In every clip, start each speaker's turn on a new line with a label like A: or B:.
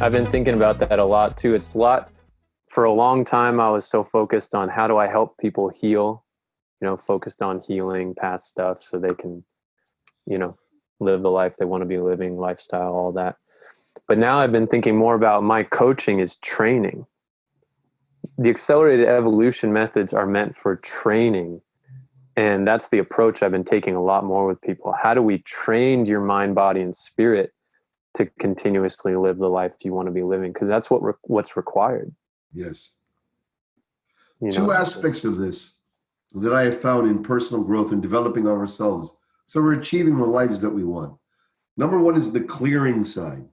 A: I've been thinking about that a lot too. It's a lot. For a long time, I was so focused on how do I help people heal, focused on healing past stuff so they can, you know, live the life they want to be living, lifestyle, all that. But now I've been thinking more about my coaching is training. The accelerated evolution methods are meant for training. And that's the approach I've been taking a lot more with people. How do we train your mind, body, and spirit to continuously live the life you want to be living? Because that's what's required.
B: Yes. Two aspects of this that I have found in personal growth and developing ourselves. So we're achieving the lives that we want. Number one is the clearing side.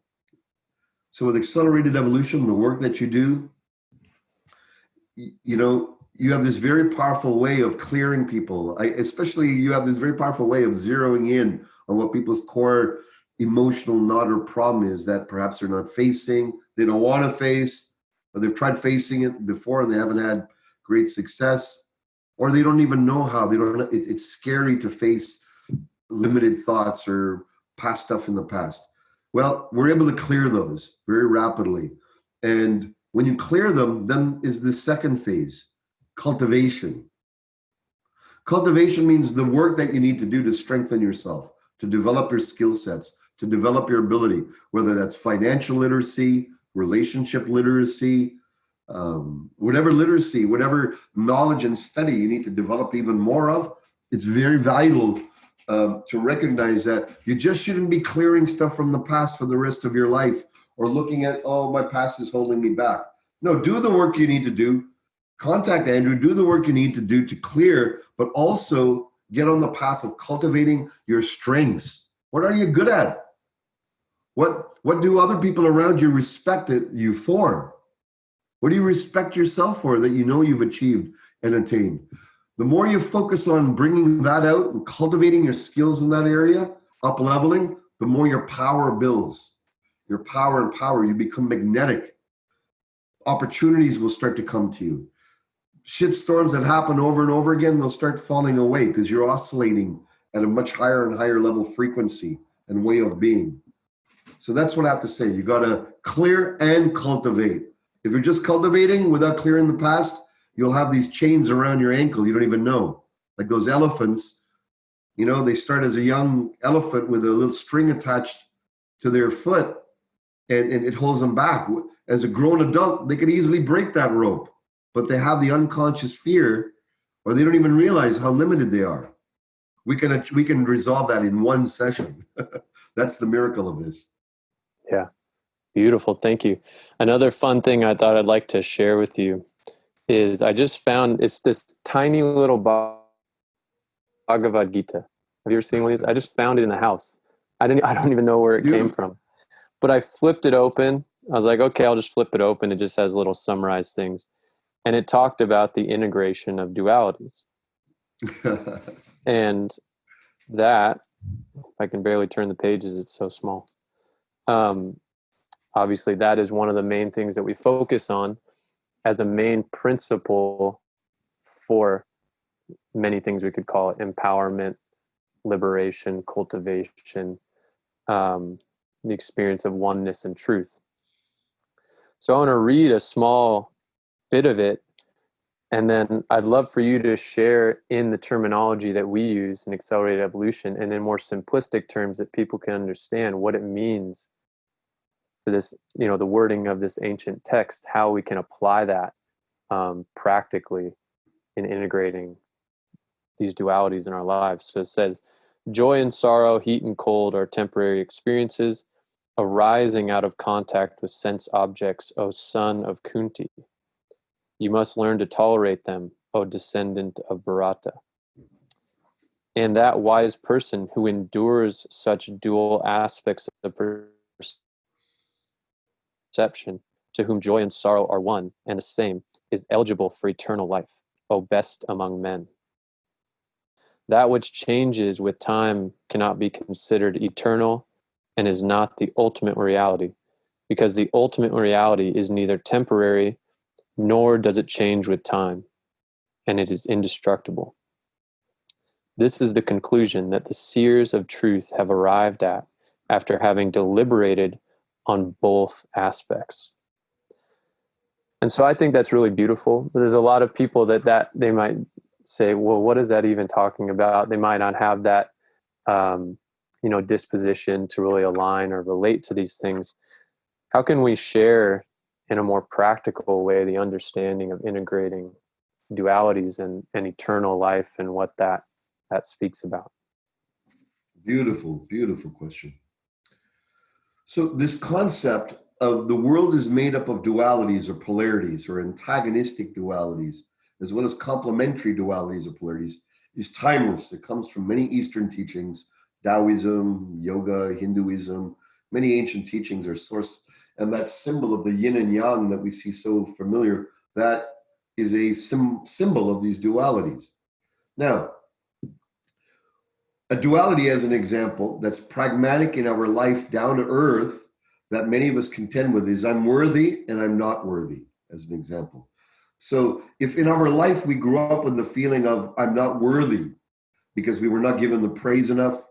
B: So with accelerated evolution, the work that you do, you have this very powerful way of clearing people. Especially you have this very powerful way of zeroing in on what people's core emotional knot or problem is that perhaps they're not facing, they don't want to face, or they've tried facing it before and they haven't had great success, or they don't even know how. It's scary to face limited thoughts or past stuff in the past. Well, we're able to clear those very rapidly. And when you clear them, then is the second phase, cultivation. Cultivation means the work that you need to do to strengthen yourself, to develop your skill sets, to develop your ability, whether that's financial literacy, relationship literacy, whatever literacy, whatever knowledge and study you need to develop even more of. It's very valuable to recognize that you just shouldn't be clearing stuff from the past for the rest of your life or looking at, oh, my past is holding me back. No, do the work you need to do. Contact Andrew, do the work you need to do to clear, but also get on the path of cultivating your strengths. What are you good at? What do other people around you respect you for? What do you respect yourself for that you know you've achieved and attained? The more you focus on bringing that out and cultivating your skills in that area, up leveling, the more your power builds. Your power and power, you become magnetic. Opportunities will start to come to you. Shit storms that happen over and over again, they'll start falling away because you're oscillating at a much higher and higher level frequency and way of being. So that's what I have to say. You got to clear and cultivate. If you're just cultivating without clearing the past, you'll have these chains around your ankle you don't even know. Like those elephants, they start as a young elephant with a little string attached to their foot and it holds them back. As a grown adult, they could easily break that rope, but they have the unconscious fear or they don't even realize how limited they are. We can resolve that in one session. That's the miracle of this.
A: Yeah. Beautiful. Thank you. Another fun thing I thought I'd like to share with you is I just found it's this tiny little Bhagavad Gita. Have you ever seen one of these? I just found it in the house. I don't even know where it came from, but I flipped it open. I was like, okay, I'll just flip it open. It just has little summarized things. And it talked about the integration of dualities. And that, I can barely turn the pages. It's so small. Obviously, that is one of the main things that we focus on as a main principle for many things we could call it: empowerment, liberation, cultivation, the experience of oneness and truth. So I want to read a small bit of it, and then I'd love for you to share in the terminology that we use in accelerated evolution and in more simplistic terms that people can understand what it means for this, the wording of this ancient text, how we can apply that practically in integrating these dualities in our lives. So it says, joy and sorrow, heat and cold are temporary experiences arising out of contact with sense objects, O son of Kunti. You must learn to tolerate them, O descendant of Bharata. And that wise person who endures such dual aspects of perception, to whom joy and sorrow are one and the same, is eligible for eternal life, O best among men. That which changes with time cannot be considered eternal and is not the ultimate reality, because the ultimate reality is neither temporary nor does it change with time, and it is indestructible. This is the conclusion that the seers of truth have arrived at after having deliberated on both aspects. And so I think that's really beautiful. But there's a lot of people that they might say, well, what is that even talking about? They might not have that, disposition to really align or relate to these things. How can we share in a more practical way the understanding of integrating dualities and eternal life and what that speaks about?
B: Beautiful, beautiful question. So this concept of the world is made up of dualities or polarities or antagonistic dualities, as well as complementary dualities or polarities, is timeless. It comes from many Eastern teachings, Taoism, yoga, Hinduism. Many ancient teachings are sourced, and that symbol of the yin and yang that we see so familiar, that is a symbol of these dualities. Now, a duality as an example that's pragmatic in our life, down to earth, that many of us contend with is I'm worthy and I'm not worthy, as an example. So if in our life we grew up with the feeling of I'm not worthy because we were not given the praise enough,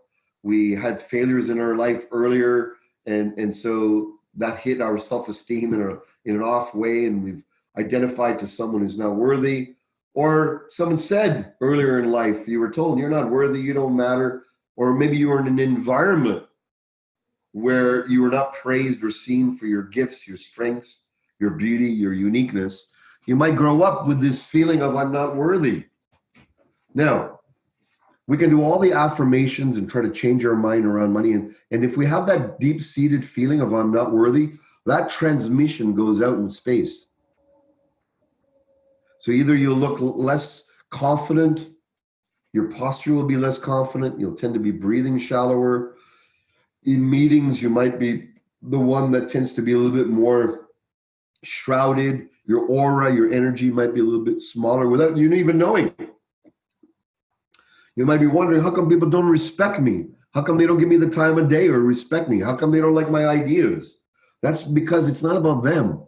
B: we had failures in our life earlier, and so that hit our self-esteem in an off way, and we've identified to someone who's not worthy. Or someone said earlier in life, you were told you're not worthy, you don't matter. Or maybe you were in an environment where you were not praised or seen for your gifts, your strengths, your beauty, your uniqueness. You might grow up with this feeling of I'm not worthy. Now, we can do all the affirmations and try to change our mind around money. And if we have that deep-seated feeling of I'm not worthy, that transmission goes out in space. So either you'll look less confident, your posture will be less confident, you'll tend to be breathing shallower. In meetings, you might be the one that tends to be a little bit more shrouded. Your aura, your energy might be a little bit smaller without you even knowing. You might be wondering, how come people don't respect me? How come they don't give me the time of day or respect me? How come they don't like my ideas? That's because it's not about them.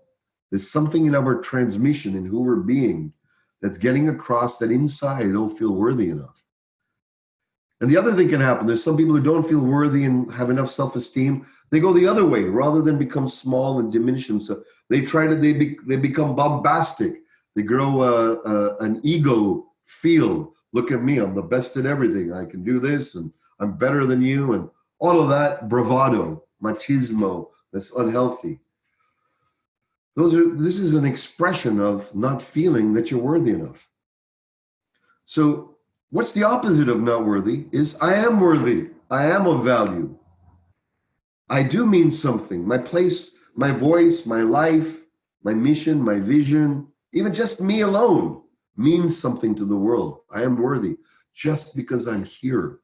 B: There's something in our transmission, in who we're being, that's getting across that inside I don't feel worthy enough. And the other thing can happen. There's some people who don't feel worthy and have enough self-esteem. They go the other way. Rather than become small and diminish themselves, they become bombastic. They grow an ego field. Look at me, I'm the best at everything. I can do this, and I'm better than you, and all of that bravado, machismo, that's unhealthy. This is an expression of not feeling that you're worthy enough. So what's the opposite of not worthy is I am worthy. I am of value. I do mean something. My place, my voice, my life, my mission, my vision, even just me alone means something to the world. I am worthy just because I'm here.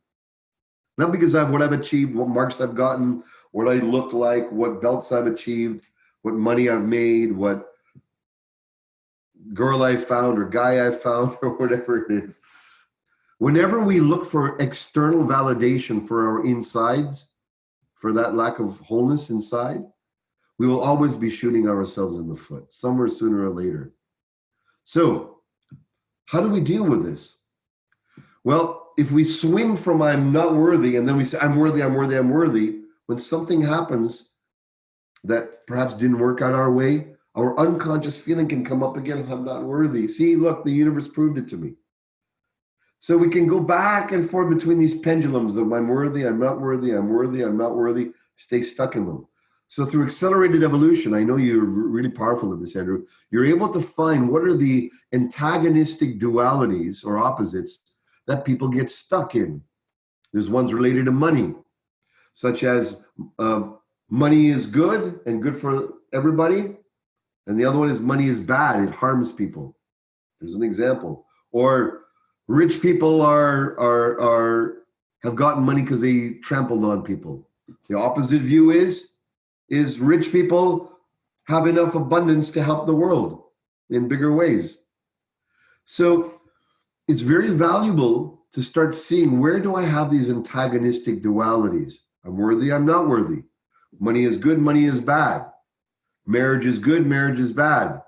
B: Not because of what I've achieved, what marks I've gotten, what I look like, what belts I've achieved, what money I've made, what girl I found or guy I found or whatever it is. Whenever we look for external validation for our insides, for that lack of wholeness inside, we will always be shooting ourselves in the foot, somewhere sooner or later. So, how do we deal with this? Well, if we swing from I'm not worthy, and then we say, I'm worthy, I'm worthy, I'm worthy, when something happens that perhaps didn't work out our way, our unconscious feeling can come up again, I'm not worthy. See, look, the universe proved it to me. So we can go back and forth between these pendulums of I'm worthy, I'm not worthy, I'm worthy, I'm not worthy, stay stuck in them. So through accelerated evolution, I know you're really powerful at this, Andrew, you're able to find what are the antagonistic dualities or opposites that people get stuck in. There's ones related to money, such as money is good and good for everybody. And the other one is money is bad, it harms people. There's an example. Or rich people have gotten money because they trampled on people. The opposite view is rich people have enough abundance to help the world in bigger ways. So it's very valuable to start seeing, where do I have these antagonistic dualities? I'm worthy, I'm not worthy. Money is good, money is bad. Marriage is good, marriage is bad.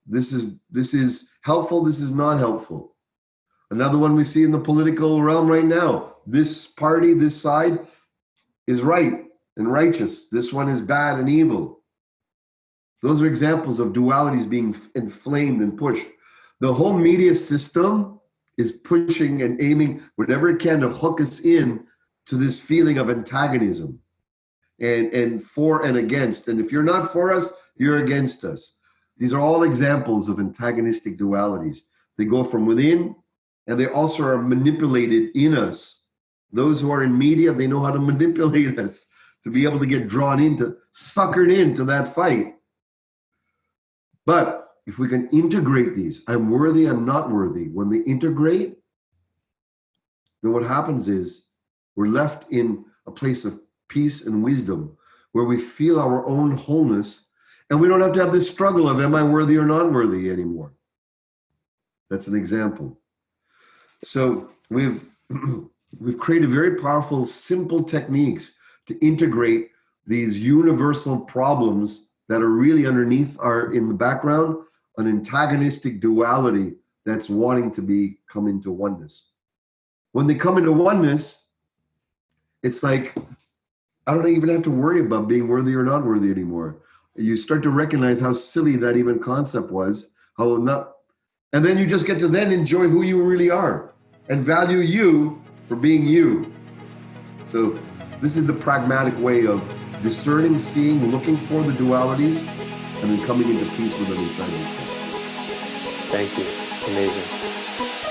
B: This is helpful, this is not helpful. Another one we see in the political realm right now. This party, this side is right. and righteous. This one is bad and evil. Those are examples of dualities being inflamed and pushed. The whole media system is pushing and aiming whatever it can to hook us in to this feeling of antagonism and for and against. And if you're not for us, you're against us. These are all examples of antagonistic dualities. They go from within, and they also are manipulated in us. Those who are in media, they know how to manipulate us to be able to get drawn into, suckered into that fight. But if we can integrate these, I'm worthy, I'm not worthy, when they integrate, then what happens is we're left in a place of peace and wisdom where we feel our own wholeness, and we don't have to have this struggle of am I worthy or not worthy anymore. That's an example. So we've created very powerful, simple techniques to integrate these universal problems that are really underneath in the background, an antagonistic duality that's wanting to come into oneness. When they come into oneness, it's like, I don't even have to worry about being worthy or not worthy anymore. You start to recognize how silly that even concept was, and then you just get to then enjoy who you really are and value you for being you. So this is the pragmatic way of discerning, seeing, looking for the dualities, and then coming into peace with them inside of yourself.
A: Thank you. Amazing.